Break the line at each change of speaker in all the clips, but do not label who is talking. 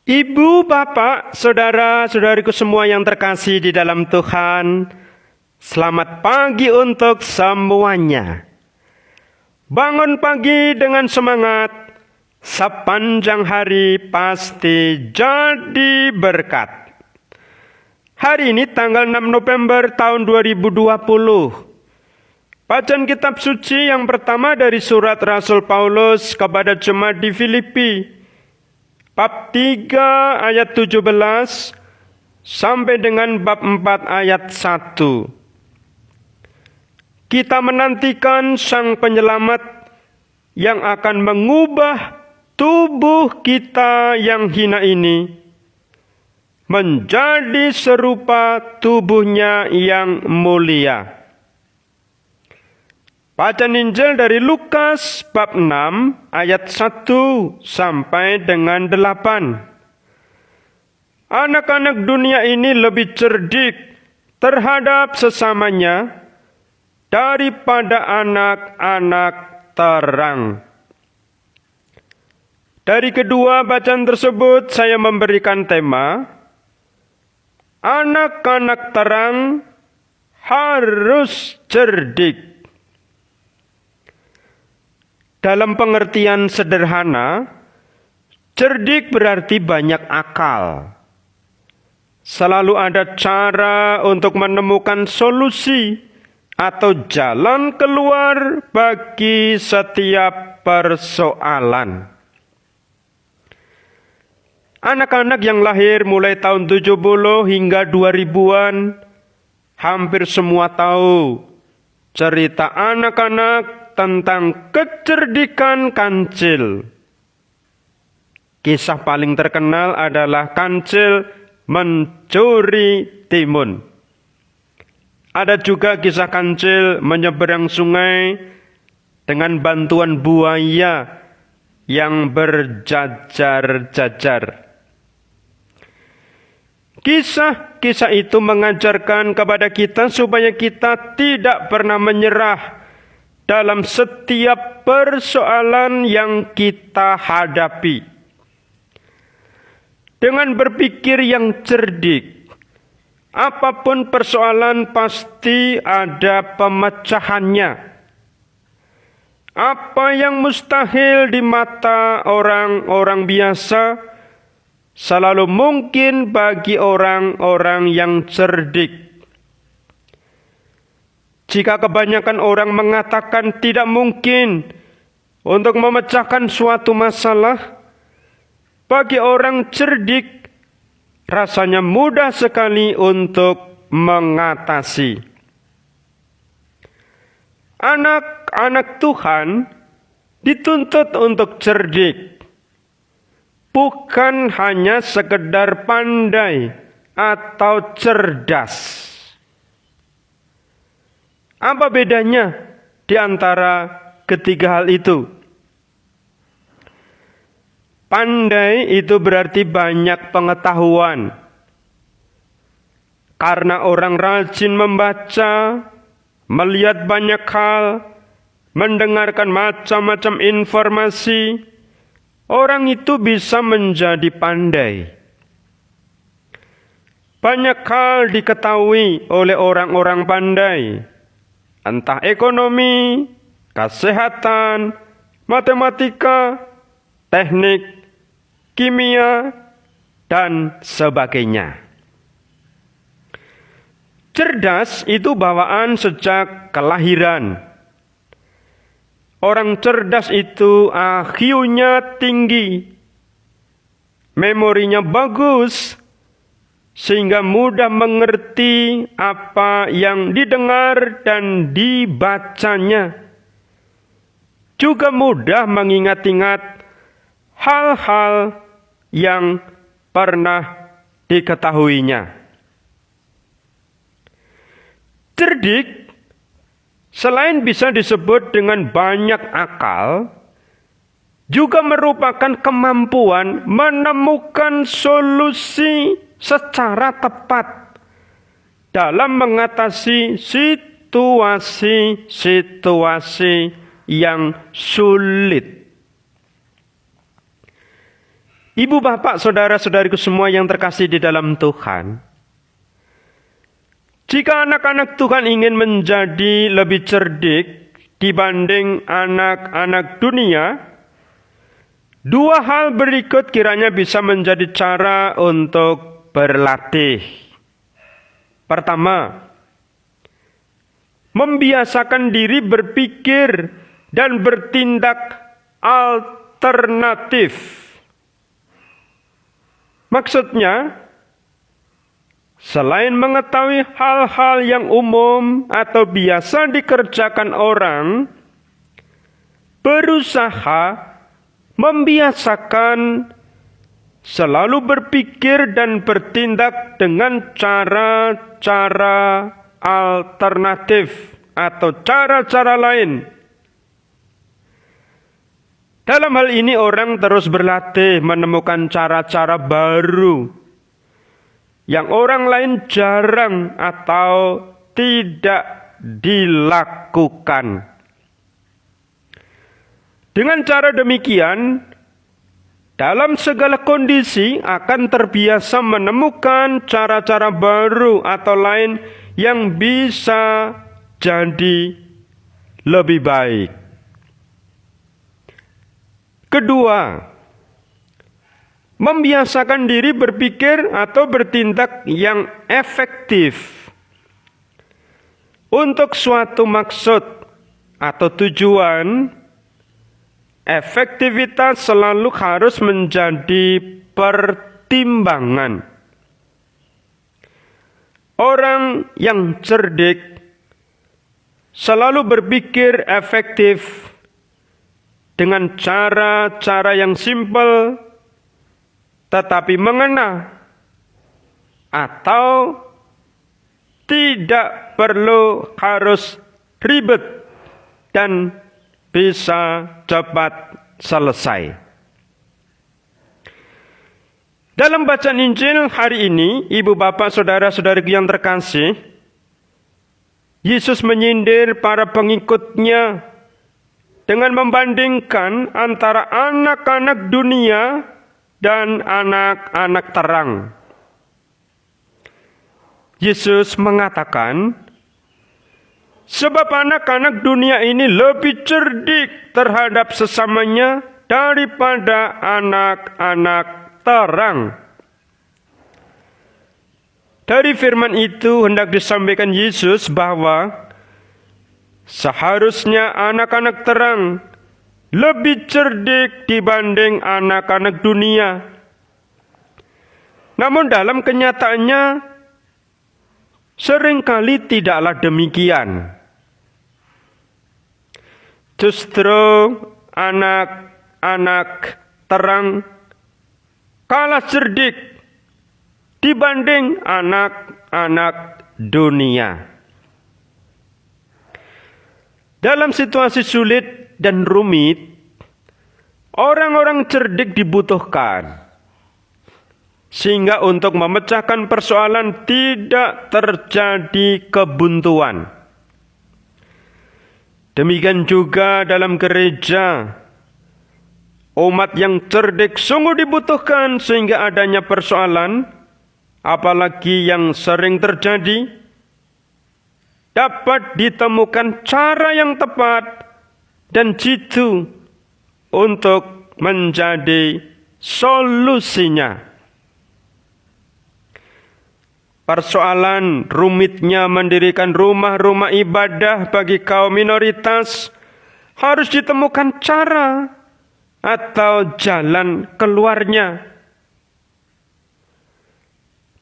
Ibu, bapak, saudara-saudariku semua yang terkasih di dalam Tuhan, selamat pagi untuk semuanya. Bangun pagi dengan semangat, sepanjang hari pasti jadi berkat. Hari ini tanggal 6 November tahun 2020. Bacaan kitab suci yang pertama dari surat Rasul Paulus kepada jemaat di Filipi. Bab 3 ayat 17 sampai dengan bab 4 ayat 1. Kita menantikan Sang Penyelamat yang akan mengubah tubuh kita yang hina ini menjadi serupa tubuhnya yang mulia. Bacaan Injil dari Lukas bab 6 ayat 1 sampai dengan 8. Anak-anak dunia ini lebih cerdik terhadap sesamanya daripada anak-anak terang. Dari kedua bacaan tersebut saya memberikan tema anak-anak terang harus cerdik. Dalam pengertian sederhana, cerdik berarti banyak akal. Selalu ada cara untuk menemukan solusi atau jalan keluar bagi setiap persoalan. Anak-anak yang lahir mulai tahun 70 hingga 2000-an, hampir semua tahu cerita anak-anak tentang kecerdikan kancil. Kisah paling terkenal adalah kancil mencuri timun. Ada juga kisah kancil menyeberang sungai dengan bantuan buaya yang berjajar-jajar. Kisah-kisah itu mengajarkan kepada kita supaya kita tidak pernah menyerah dalam setiap persoalan yang kita hadapi. Dengan berpikir yang cerdik, apapun persoalan pasti ada pemecahannya. Apa yang mustahil di mata orang-orang biasa, selalu mungkin bagi orang-orang yang cerdik. Jika kebanyakan orang mengatakan tidak mungkin untuk memecahkan suatu masalah, bagi orang cerdik rasanya mudah sekali untuk mengatasi. Anak-anak Tuhan dituntut untuk cerdik, bukan hanya sekedar pandai atau cerdas. Apa bedanya di antara ketiga hal itu? Pandai itu berarti banyak pengetahuan. Karena orang rajin membaca, melihat banyak hal, mendengarkan macam-macam informasi, orang itu bisa menjadi pandai. Banyak hal diketahui oleh orang-orang pandai. Entah ekonomi, kesehatan, matematika, teknik, kimia, dan sebagainya. Cerdas itu bawaan sejak kelahiran. Orang cerdas itu IQ-nya tinggi, memorinya bagus, sehingga mudah mengerti apa yang didengar dan dibacanya. Juga mudah mengingat-ingat hal-hal yang pernah diketahuinya. Cerdik selain bisa disebut dengan banyak akal, juga merupakan kemampuan menemukan solusi secara tepat dalam mengatasi situasi-situasi yang sulit. Ibu, bapak, saudara-saudariku semua yang terkasih di dalam Tuhan, jika anak-anak Tuhan ingin menjadi lebih cerdik dibanding anak-anak dunia, dua hal berikut kiranya bisa menjadi cara untuk berlatih. Pertama, membiasakan diri berpikir dan bertindak alternatif. Maksudnya, selain mengetahui hal-hal yang umum atau biasa dikerjakan orang, berusaha membiasakan selalu berpikir dan bertindak dengan cara-cara alternatif atau cara-cara lain. Dalam hal ini orang terus berlatih menemukan cara-cara baru yang orang lain jarang atau tidak dilakukan. Dengan cara demikian, dalam segala kondisi akan terbiasa menemukan cara-cara baru atau lain yang bisa jadi lebih baik. Kedua, membiasakan diri berpikir atau bertindak yang efektif untuk suatu maksud atau tujuan. Efektivitas selalu harus menjadi pertimbangan. Orang yang cerdik selalu berpikir efektif dengan cara-cara yang simpel tetapi mengena, atau tidak perlu harus ribet dan bisa cepat selesai. Dalam bacaan Injil hari ini, ibu bapak saudara-saudariku yang terkasih, Yesus menyindir para pengikutnya dengan membandingkan antara anak-anak dunia dan anak-anak terang. Yesus mengatakan, sebab anak-anak dunia ini lebih cerdik terhadap sesamanya daripada anak-anak terang. Dari firman itu hendak disampaikan Yesus bahwa seharusnya anak-anak terang lebih cerdik dibanding anak-anak dunia. Namun dalam kenyataannya seringkali tidaklah demikian. Justru anak-anak terang kalah cerdik dibanding anak-anak dunia. Dalam situasi sulit dan rumit, orang-orang cerdik dibutuhkan, sehingga untuk memecahkan persoalan tidak terjadi kebuntuan. Demikian juga dalam gereja, umat yang cerdik sungguh dibutuhkan sehingga adanya persoalan, apalagi yang sering terjadi, dapat ditemukan cara yang tepat dan jitu untuk menjadi solusinya. Persoalan rumitnya mendirikan rumah-rumah ibadah bagi kaum minoritas harus ditemukan cara atau jalan keluarnya.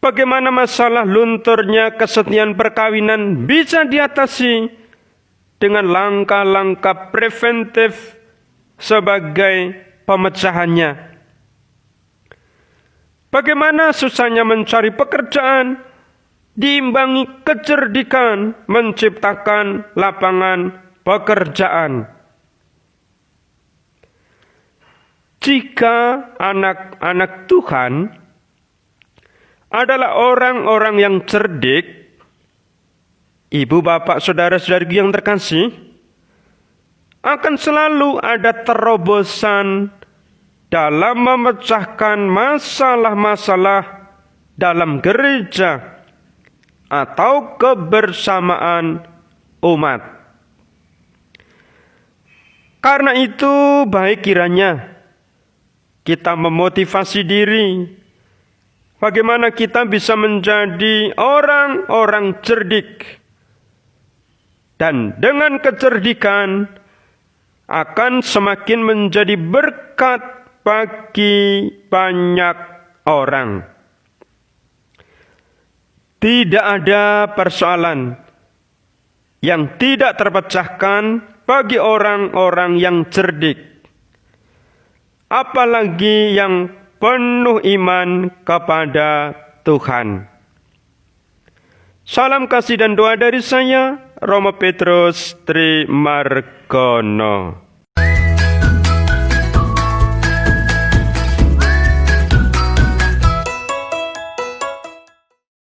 Bagaimana masalah lunturnya kesetiaan perkawinan bisa diatasi dengan langkah-langkah preventif sebagai pemecahannya. Bagaimana susahnya mencari pekerjaan diimbangi kecerdikan menciptakan lapangan pekerjaan. Jika anak-anak Tuhan adalah orang-orang yang cerdik, ibu, bapak, saudara-saudari yang terkasih, akan selalu ada terobosan dalam memecahkan masalah-masalah dalam gereja atau kebersamaan umat. Karena itu, baik kiranya kita memotivasi diri bagaimana kita bisa menjadi orang-orang cerdik. Dan dengan kecerdikan akan semakin menjadi berkat bagi banyak orang. Tidak ada persoalan yang tidak terpecahkan bagi orang-orang yang cerdik, apalagi yang penuh iman kepada Tuhan. Salam kasih dan doa dari saya, Romo Petrus Trimargono.